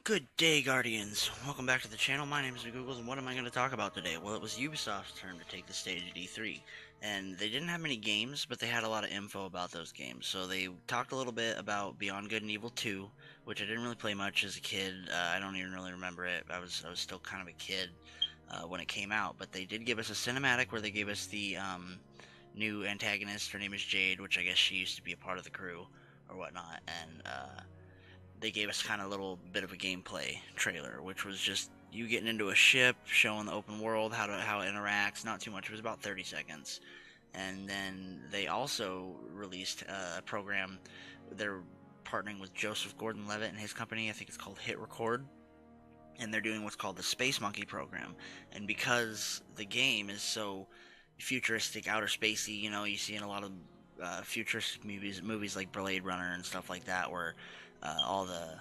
Good day, Guardians. Welcome back to the channel. My name is McGoogles, and what am I going to talk about today? Well, it was Ubisoft's turn to take the stage at E3, and they didn't have many games, but they had a lot of info about those games. So they talked a little bit about Beyond Good and Evil 2, which I didn't really play much as a kid. I don't even really remember it. I was still kind of a kid when it came out, but they did give us a cinematic where they gave us the new antagonist. Her name is Jade, which I guess she used to be a part of the crew or whatnot, and they gave us kind of a little bit of a gameplay trailer, which was just you getting into a ship, showing the open world, how it interacts. Not too much. It was about 30 seconds. And then they also released a program. They're partnering with Joseph Gordon-Levitt and his company. I think it's called Hit Record, and they're doing what's called the Space Monkey program. And because the game is so futuristic, outer spacey, you see in a lot of futuristic movies like Blade Runner and stuff like that, where all the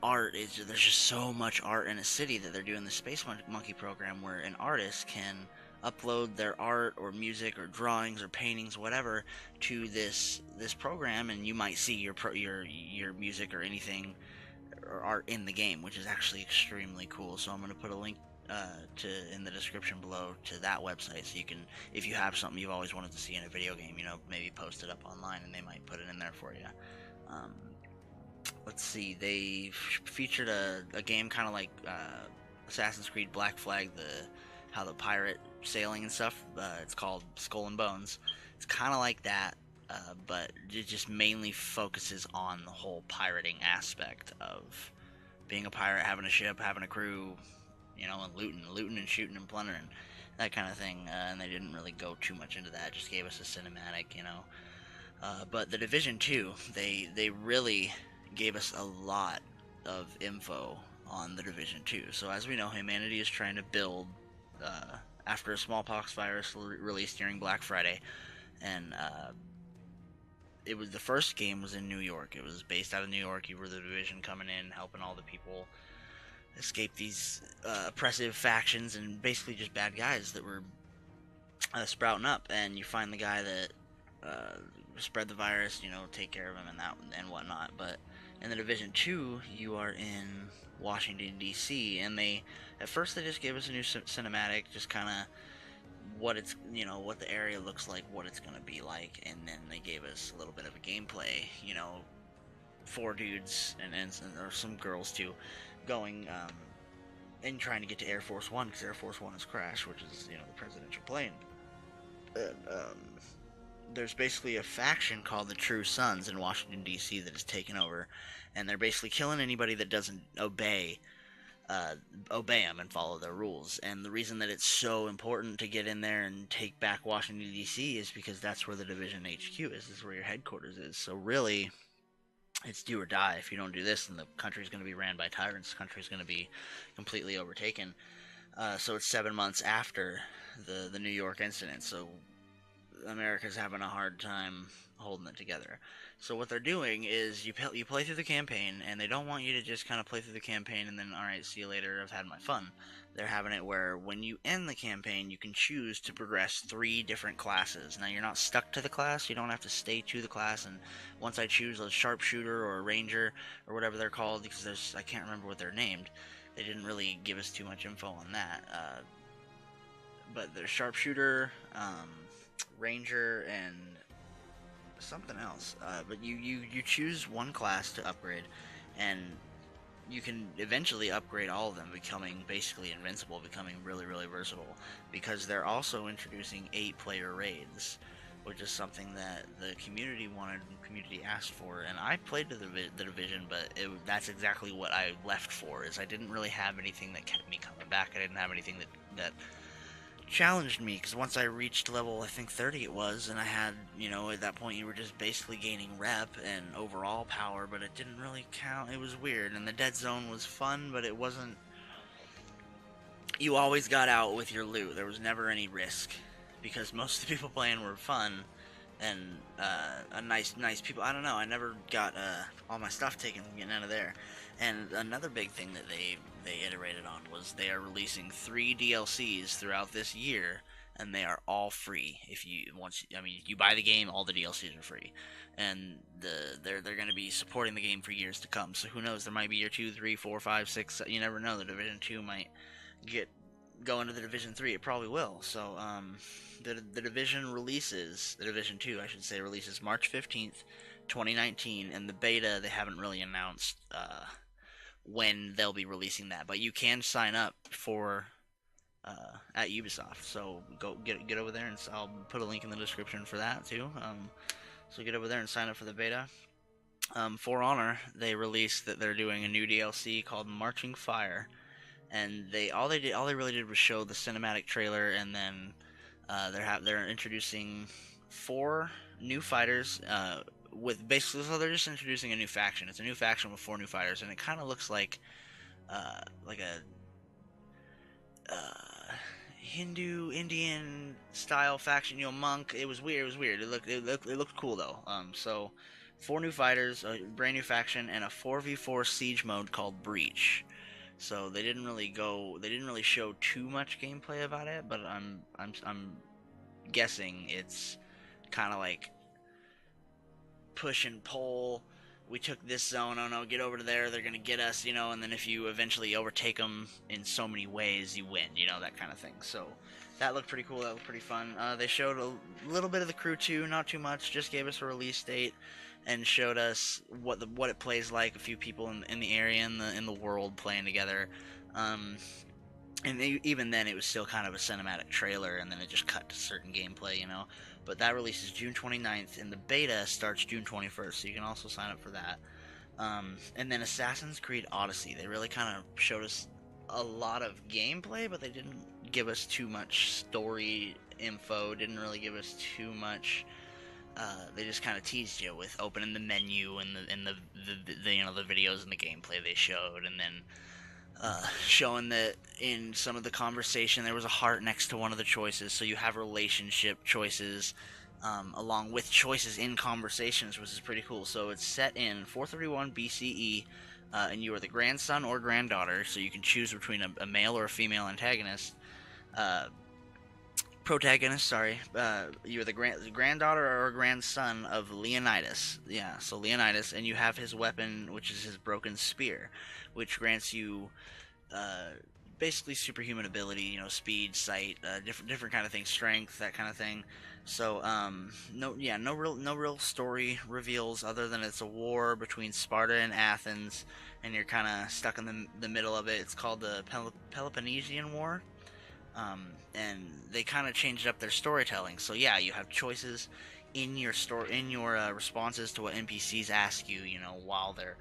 art is there's just so much art in a city that they're doing the Space Monkey program, where an artist can upload their art or music or drawings or paintings, whatever, to this program, and you might see your music or anything or art in the game, which is actually extremely cool. So I'm going to put a link to in the description below to that website, so you can, if you have something you've always wanted to see in a video game, maybe post it up online, and they might put it in there for you. Um, let's see, they featured a game kind of like Assassin's Creed Black Flag, how the pirate sailing and stuff. It's called Skull and Bones. It's kind of like that, but it just mainly focuses on the whole pirating aspect of being a pirate, having a ship, having a crew, and looting and shooting and plundering, that kind of thing. And they didn't really go too much into that; just gave us a cinematic. But the Division 2, they really gave us a lot of info on the Division 2. So as we know, humanity is trying to build after a smallpox virus released during Black Friday, and it was the first game was in New York. It was based out of New York. You were the Division coming in, helping all the people escape these oppressive factions and basically just bad guys that were sprouting up. And you find the guy that spread the virus, take care of him and whatnot. But in the Division 2, you are in Washington D.C., and at first they just gave us a new cinematic, just kind of what the area looks like, what it's gonna be like, and then they gave us a little bit of a gameplay, four dudes and or some girls too, going and trying to get to Air Force One, because Air Force One has crashed, which is the presidential plane. And there's basically a faction called the True Sons in Washington D.C. that has taken over, and they're basically killing anybody that doesn't obey them and follow their rules. And the reason that it's so important to get in there and take back Washington D.C. is because that's where the Division HQ is. This is where your headquarters is. So really, it's do or die. If you don't do this, then the country's going to be ran by tyrants. The country's going to be completely overtaken. So it's 7 months after the New York incident. So America's having a hard time holding it together. So what they're doing is you play through the campaign, and they don't want you to just kind of play through the campaign and then, alright, see you later, I've had my fun. They're having it where when you end the campaign, you can choose to progress 3 different classes. Now, you're not stuck to the class, you don't have to stay to the class, and once I choose a sharpshooter or a ranger or whatever they're called, because I can't remember what they're named, they didn't really give us too much info on that. But there's sharpshooter, ranger, and something else. But you choose one class to upgrade, and you can eventually upgrade all of them, becoming basically invincible, becoming really, really versatile, because they're also introducing 8-player raids, which is something that the community wanted and community asked for. And I played the Division, but that's exactly what I left for, is I didn't really have anything that kept me coming back. I didn't have anything that challenged me, because once I reached level, I think 30 it was, and I had, at that point you were just basically gaining rep and overall power, but it didn't really count. It was weird, and the dead zone was fun, but it wasn't, you always got out with your loot. There was never any risk, because most of the people playing were fun and a nice people. I don't know, I never got all my stuff taken from getting out of there. And another big thing that they iterated on was they are releasing 3 DLCs throughout this year and they are all free. If you you buy the game, all the DLCs are free, and they're going to be supporting the game for years to come. So who knows? There might be year 2, 3, 4, 5, 6. You never know. The Division 2 might get go into the Division 3. It probably will. So the Division 2, I should say, releases March 15th, 2019, and the beta they haven't really announced when they'll be releasing that, but you can sign up for at Ubisoft. So go get over there, and I'll put a link in the description for that too. So get over there and sign up for the beta. For Honor, they released that they're doing a new DLC called Marching Fire, and all they really did was show the cinematic trailer, and then they're introducing 4 new fighters. With basically, so they're just introducing a new faction. It's a new faction with 4 new fighters, and it kind of looks like a Hindu Indian style faction, monk. It was weird. It looked cool though. So 4 new fighters, a brand new faction, and a 4v4 siege mode called Breach. So they didn't really show too much gameplay about it, but I'm guessing it's kind of like push and pull. We took this zone. Oh no, get over to there. They're gonna get us, and then if you eventually overtake them in so many ways, you win. That kind of thing. So that looked pretty cool. That looked pretty fun. They showed a little bit of the crew too, not too much. Just gave us a release date and showed us what it plays like. A few people in the area in the world playing together. And even then, it was still kind of a cinematic trailer, and then it just cut to certain gameplay, But that releases June 29th, and the beta starts June 21st, so you can also sign up for that. And then Assassin's Creed Odyssey. They really kind of showed us a lot of gameplay, but they didn't give us too much story info, didn't really give us too much. They just kind of teased you with opening the menu and the videos and the gameplay they showed, and then showing that in some of the conversation there was a heart next to one of the choices, so you have relationship choices along with choices in conversations, which is pretty cool. So it's set in 431 BCE, and you are the grandson or granddaughter, so you can choose between a male or a female protagonist, sorry. You're the granddaughter or grandson of Leonidas. Yeah, so Leonidas, and you have his weapon, which is his broken spear, which grants you basically superhuman ability, speed, sight, different kind of things, strength, that kind of thing. So no real story reveals other than it's a war between Sparta and Athens, and you're kind of stuck in the middle of it. It's called the Peloponnesian War. And they kind of changed up their storytelling. So yeah, you have choices in your responses to what NPCs ask you, while they're,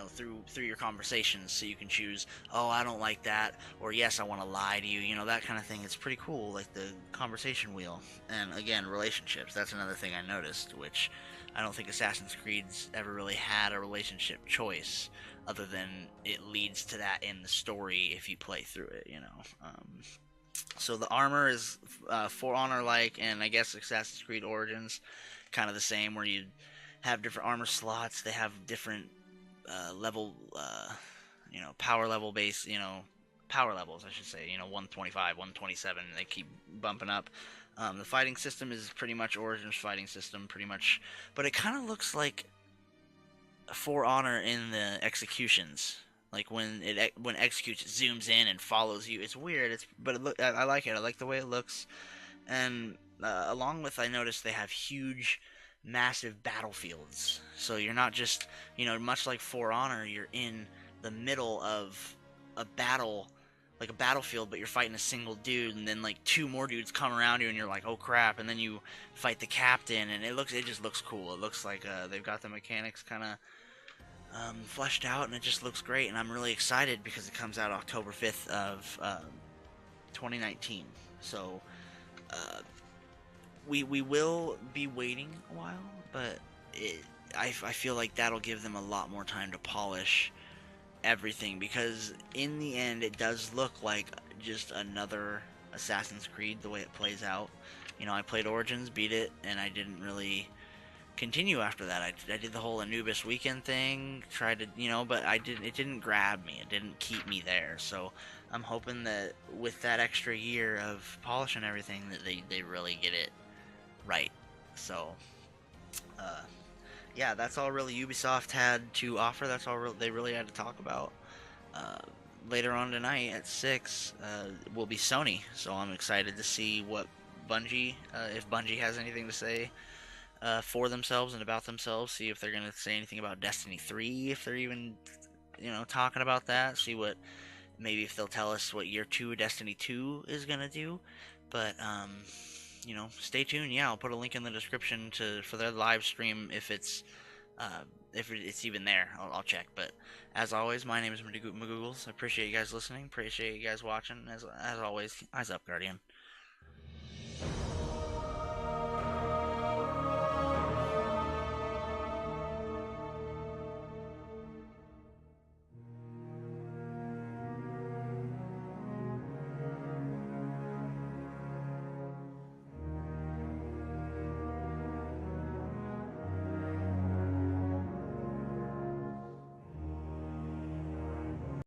through your conversations. So you can choose, oh, I don't like that, or yes, I want to lie to you, that kind of thing. It's pretty cool, like the conversation wheel. And again, relationships. That's another thing I noticed, which I don't think Assassin's Creed's ever really had a relationship choice, other than it leads to that in the story if you play through it, So the armor is For Honor-like, and I guess Assassin's Creed Origins, kind of the same, where you have different armor slots. They have different level, power level base, power levels, I should say. 125, 127. They keep bumping up. The fighting system is pretty much Origins fighting system, pretty much, but it kind of looks like For Honor in the executions. Like when executes, it zooms in and follows you. It's weird. I like it. I like the way it looks. And along with, I noticed they have huge, massive battlefields. So you're not just, much like For Honor, you're in the middle of a battle, like a battlefield, but you're fighting a single dude, and then like 2 more dudes come around you, and you're like, oh crap, and then you fight the captain, and it just looks cool. It looks like they've got the mechanics kind of fleshed out, and it just looks great, and I'm really excited because it comes out October 5th of 2019. So we will be waiting a while, but I feel like that'll give them a lot more time to polish everything, because in the end it does look like just another Assassin's Creed the way it plays out. I played Origins, beat it, and I didn't really continue after that. I did the whole Anubis weekend thing, tried to, but it didn't grab me. It didn't keep me there. So I'm hoping that with that extra year of polish and everything that they really get it right. So, uh, yeah, that's all really Ubisoft had to offer. That's all they really had to talk about. Uh, Later on tonight at 6 will be Sony, so I'm excited to see what if Bungie has anything to say for themselves and about themselves. See if they're going to say anything about Destiny 3, if they're even, talking about that. See what, maybe if they'll tell us what year 2 of Destiny 2 is going to do. But, stay tuned. Yeah, I'll put a link in the description for their live stream uh, if it's even there. I'll check. But as always, my name is Magoogles. I appreciate you guys listening. Appreciate you guys watching. As always, eyes up, Guardian.